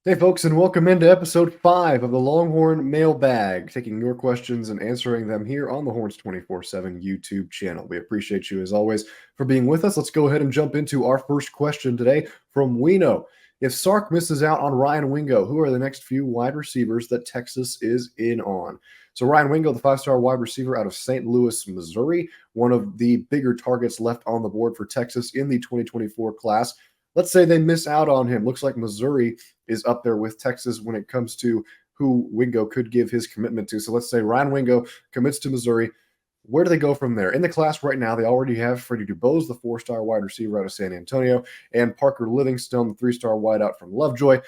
Hey, folks, and welcome into episode 5 of the Longhorn Mailbag, taking your questions and answering them here on the Horns 24/7 YouTube channel. We appreciate you, as always, for being with us. Let's go ahead and jump into our first question today from Wingo. If Sark misses out on Ryan Wingo, who are the next few wide receivers that Texas is in on? So, Ryan Wingo, the five-star wide receiver out of St. Louis, Missouri, one of the bigger targets left on the board for Texas in the 2024 class. Let's say they miss out on him. Looks like Missouri is up there with Texas when it comes to who Wingo could give his commitment to. So let's say Ryan Wingo commits to Missouri. Where do they go from there? In the class right now, they already have Freddie Dubose, the four-star wide receiver out of San Antonio, and Parker Livingstone, the three-star wideout from Lovejoy.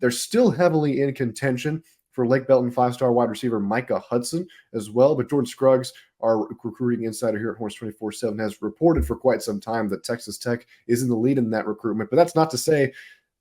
They're still heavily in contention for Lake Belton five-star wide receiver Micah Hudson as well. But Jordan Scruggs, our recruiting insider here at Horns 24/7, has reported for quite some time that Texas Tech is in the lead in that recruitment. But that's not to say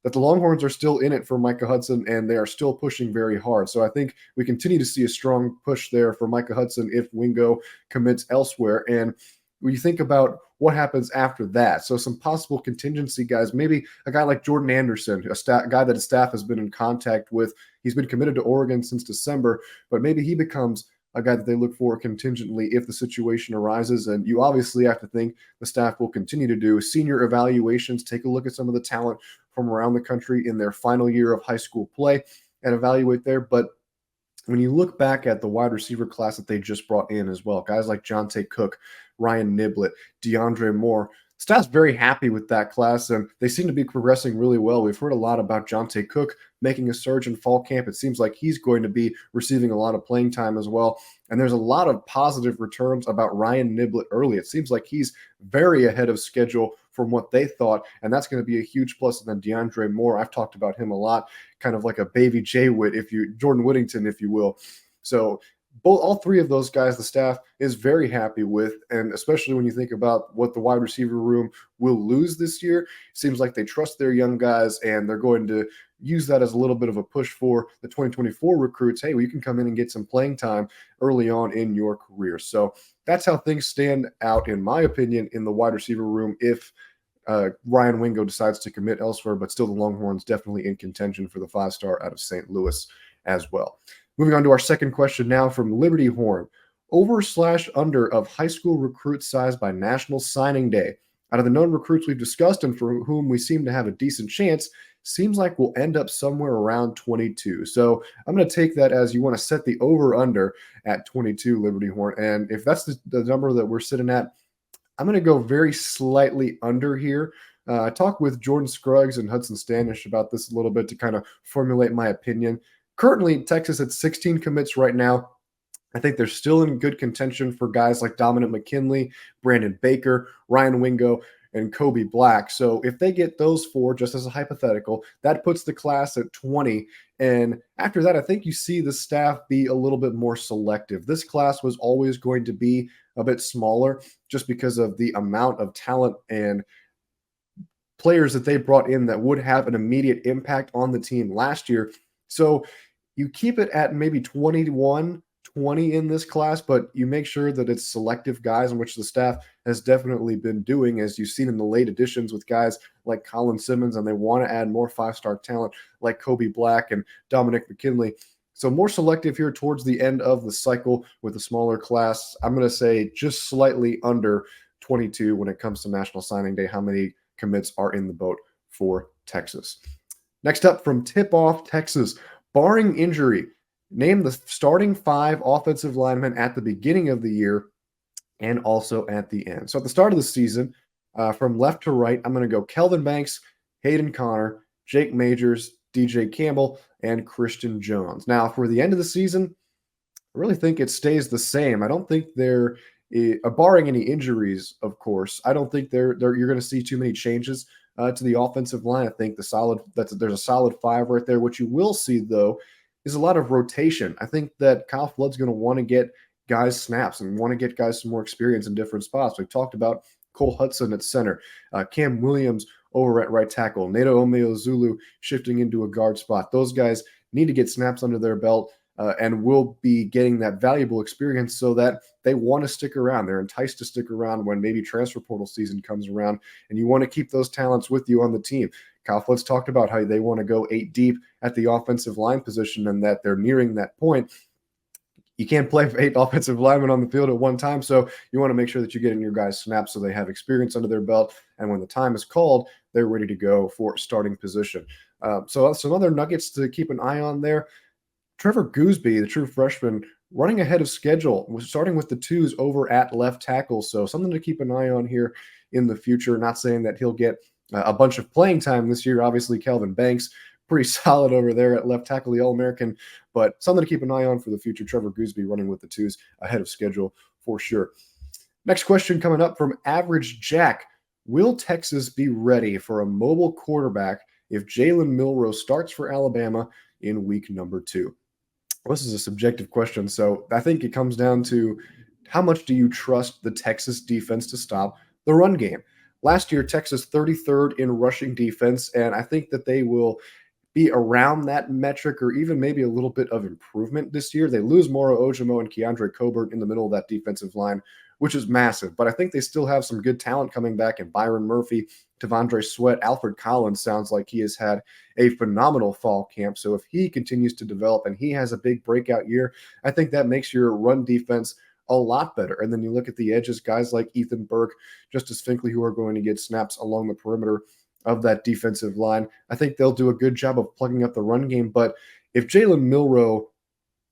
that the Longhorns are still in it for Micah Hudson, and they are still pushing very hard. So I think we continue to see a strong push there for Micah Hudson if Wingo commits elsewhere. And when you think about what happens after that, so some possible contingency guys, maybe a guy like Jordan Anderson, guy that his staff has been in contact with. He's been committed to Oregon since December, but maybe he becomes a guy that they look for contingently if the situation arises. And you obviously have to think the staff will continue to do senior evaluations, take a look at some of the talent from around the country in their final year of high school play and evaluate there. But when you look back at the wide receiver class that they just brought in as well, guys like Jonte Cook, Ryan Niblett, DeAndre Moore, staff's very happy with that class, and they seem to be progressing really well. We've heard a lot about Jonte Cook making a surge in fall camp. It seems like he's going to be receiving a lot of playing time as well. And there's a lot of positive returns about Ryan Niblett early. It seems like he's very ahead of schedule from what they thought, and that's going to be a huge plus. And then DeAndre Moore, I've talked about him a lot, kind of like a baby Jay Witt, Jordan Whittington, if you will. So all three of those guys, the staff is very happy with, and especially when you think about what the wide receiver room will lose this year, it seems like they trust their young guys, and they're going to use that as a little bit of a push for the 2024 recruits. Hey, well, you can come in and get some playing time early on in your career. So that's how things stand out, in my opinion, in the wide receiver room if Ryan Wingo decides to commit elsewhere, but still the Longhorns definitely in contention for the five-star out of St. Louis as well. Moving on to our second question now from Liberty Horn. Over/under of high school recruit size by National Signing Day. Out of the known recruits we've discussed and for whom we seem to have a decent chance, seems like we'll end up somewhere around 22. So I'm going to take that as you want to set the over/under at 22, Liberty Horn. And if that's the number that we're sitting at, I'm going to go very slightly under here. I talked with Jordan Scruggs and Hudson Stanish about this a little bit to kind of formulate my opinion. Currently, Texas at 16 commits right now. I think they're still in good contention for guys like Dominic McKinley, Brandon Baker, Ryan Wingo, and Kobe Black. So if they get those four, just as a hypothetical, that puts the class at 20. And after that, I think you see the staff be a little bit more selective. This class was always going to be a bit smaller just because of the amount of talent and players that they brought in that would have an immediate impact on the team last year. So you keep it at maybe 21, 20 in this class, but you make sure that it's selective guys, in which the staff has definitely been doing, as you've seen in the late additions with guys like Colin Simmons, and they want to add more five-star talent like Kobe Black and Dominic McKinley. So more selective here towards the end of the cycle with a smaller class. I'm going to say just slightly under 22 when it comes to National Signing Day, how many commits are in the boat for Texas. Next up from Tip-Off, Texas. Barring injury, name the starting 5 offensive linemen at the beginning of the year and also at the end. So at the start of the season, from left to right, I'm going to go Kelvin Banks, Hayden Connor, Jake Majors, DJ Campbell, and Christian Jones. Now, for the end of the season, I really think it stays the same. I don't think they're, barring any injuries, of course, I don't think you're going to see too many changes to the offensive line. I think there's a solid 5 right there. What you will see, though, is a lot of rotation. I think that Kyle Flood's going to want to get guys snaps and want to get guys some more experience in different spots. We've talked about Cole Hudson at center, Cam Williams over at right tackle, Nato Omeozulu shifting into a guard spot. Those guys need to get snaps under their belt and will be getting that valuable experience so that they want to stick around. They're enticed to stick around when maybe transfer portal season comes around, and you want to keep those talents with you on the team. Kyle Flitz talked about how they want to go 8 deep at the offensive line position and that they're nearing that point. You can't play 8 offensive linemen on the field at one time, so you want to make sure that you get in your guys' snaps so they have experience under their belt, and when the time is called, they're ready to go for starting position. So some other nuggets to keep an eye on there. Trevor Gooseby, the true freshman, running ahead of schedule, was starting with the twos over at left tackle. So something to keep an eye on here in the future. Not saying that he'll get a bunch of playing time this year. Obviously, Kelvin Banks, pretty solid over there at left tackle, the All-American, but something to keep an eye on for the future. Trevor Gooseby running with the twos ahead of schedule for sure. Next question coming up from Average Jack. Will Texas be ready for a mobile quarterback if Jalen Milroe starts for Alabama in week number 2? Well, this is a subjective question, so I think it comes down to how much do you trust the Texas defense to stop the run game? Last year, Texas 33rd in rushing defense, and I think that they will be around that metric or even maybe a little bit of improvement this year. They lose Moro Ojimo and Keandre Coburn in the middle of that defensive line, which is massive. But I think they still have some good talent coming back in Byron Murphy, Devondre Sweat. Alfred Collins sounds like he has had a phenomenal fall camp. So if he continues to develop and he has a big breakout year, I think that makes your run defense a lot better. And then you look at the edges, guys like Ethan Burke, Justice Finkley, who are going to get snaps along the perimeter of that defensive line. I think they'll do a good job of plugging up the run game. But if Jalen Milroe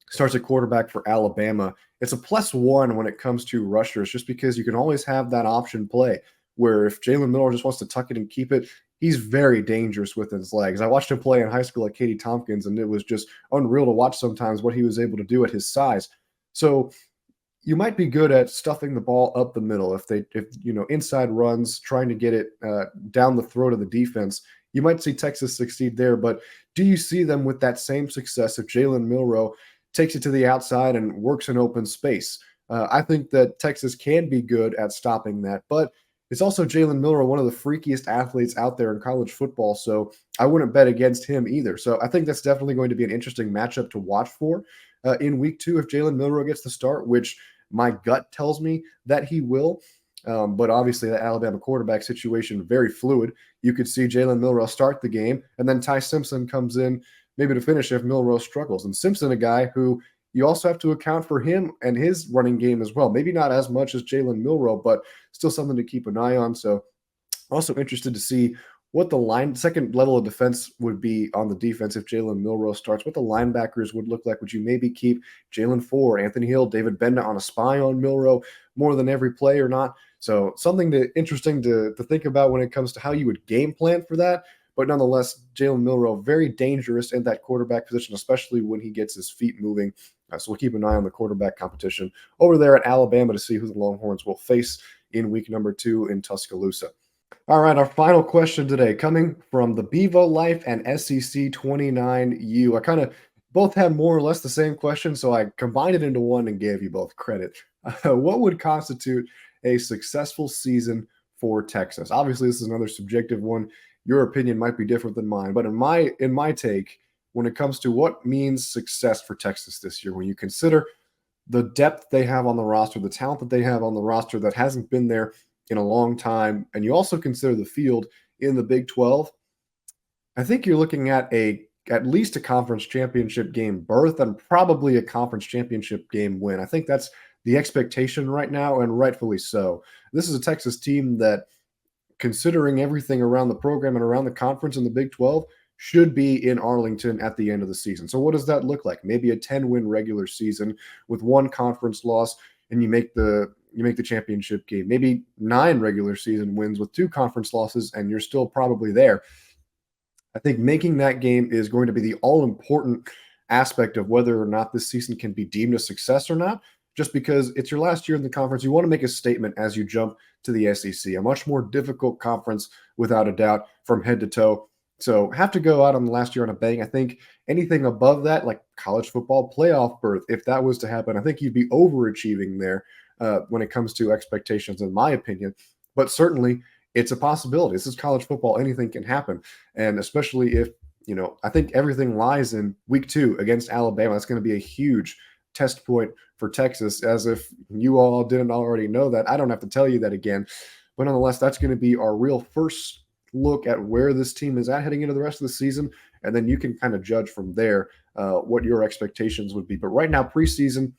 starts at quarterback for Alabama, it's a +1 when it comes to rushers, just because you can always have that option play where if Jalen Milroe just wants to tuck it and keep it, he's very dangerous with his legs. I watched him play in high school at Katy Tompkins, and it was just unreal to watch sometimes what he was able to do at his size. So you might be good at stuffing the ball up the middle if inside runs, trying to get it down the throat of the defense. You might see Texas succeed there, but do you see them with that same success if Jalen Milroe takes it to the outside and works in open space? I think that Texas can be good at stopping that, but it's also Jalen Milroe, one of the freakiest athletes out there in college football, so I wouldn't bet against him either. So I think that's definitely going to be an interesting matchup to watch for in week 2 if Jalen Milroe gets the start, which my gut tells me that he will. But obviously, the Alabama quarterback situation, very fluid. You could see Jalen Milroe start the game, and then Ty Simpson comes in maybe to finish if Milroe struggles. And Simpson, a guy who you also have to account for him and his running game as well. Maybe not as much as Jalen Milroe, but still something to keep an eye on. So also interested to see what the second level of defense would be on the defense if Jalen Milroe starts, what the linebackers would look like. Would you maybe keep Jalen Ford, Anthony Hill, David Benda on a spy on Milroe more than every play or not? So something interesting to think about when it comes to how you would game plan for that. But nonetheless, Jalen Milroe, very dangerous in that quarterback position, especially when he gets his feet moving. So we'll keep an eye on the quarterback competition over there at Alabama to see who the Longhorns will face in week number 2 in Tuscaloosa. All right, our final question today coming from the Bevo Life and SEC 29U. I kind of both had more or less the same question, so I combined it into one and gave you both credit. What would constitute a successful season for Texas? Obviously, this is another subjective one. Your opinion might be different than mine, but in my take, when it comes to what means success for Texas this year, when you consider the depth they have on the roster, the talent that they have on the roster that hasn't been there in a long time, and you also consider the field in the Big 12, I think you're looking at at least a conference championship game berth and probably a conference championship game win. I think that's the expectation right now, and rightfully so. This is a Texas team that, considering everything around the program and around the conference in the Big 12, should be in Arlington at the end of the season. So what does that look like? Maybe a 10-win regular season with one conference loss, and you make the championship game. Maybe 9 regular season wins with 2 conference losses, and you're still probably there. I think making that game is going to be the all-important aspect of whether or not this season can be deemed a success or not. Just because it's your last year in the conference, you want to make a statement as you jump to the SEC, a much more difficult conference without a doubt from head to toe. So have to go out on the last year on a bang. I think anything above that, like college football playoff berth, if that was to happen, I think you'd be overachieving there when it comes to expectations, in my opinion. But certainly it's a possibility. This is college football. Anything can happen. And especially if, I think everything lies in week 2 against Alabama. That's going to be a huge test point for Texas, as if you all didn't already know that. I don't have to tell you that again. But nonetheless, that's going to be our real first look at where this team is at heading into the rest of the season, and then you can kind of judge from there what your expectations would be. But right now, preseason,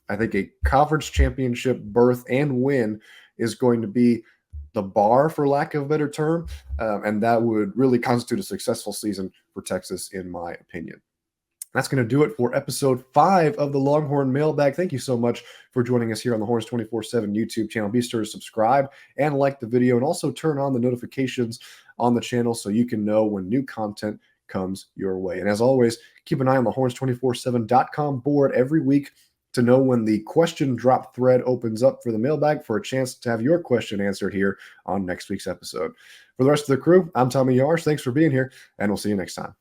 I think a conference championship berth and win is going to be the bar, for lack of a better term, and that would really constitute a successful season for Texas, in my opinion. That's going to do it for episode 5 of the Longhorn Mailbag. Thank you so much for joining us here on the Horns 24/7 YouTube channel. Be sure to subscribe and like the video, and also turn on the notifications on the channel so you can know when new content comes your way. And as always, keep an eye on the horns247.com board every week to know when the question drop thread opens up for the mailbag for a chance to have your question answered here on next week's episode. For the rest of the crew, I'm Tommy Yarrish. Thanks for being here, and we'll see you next time.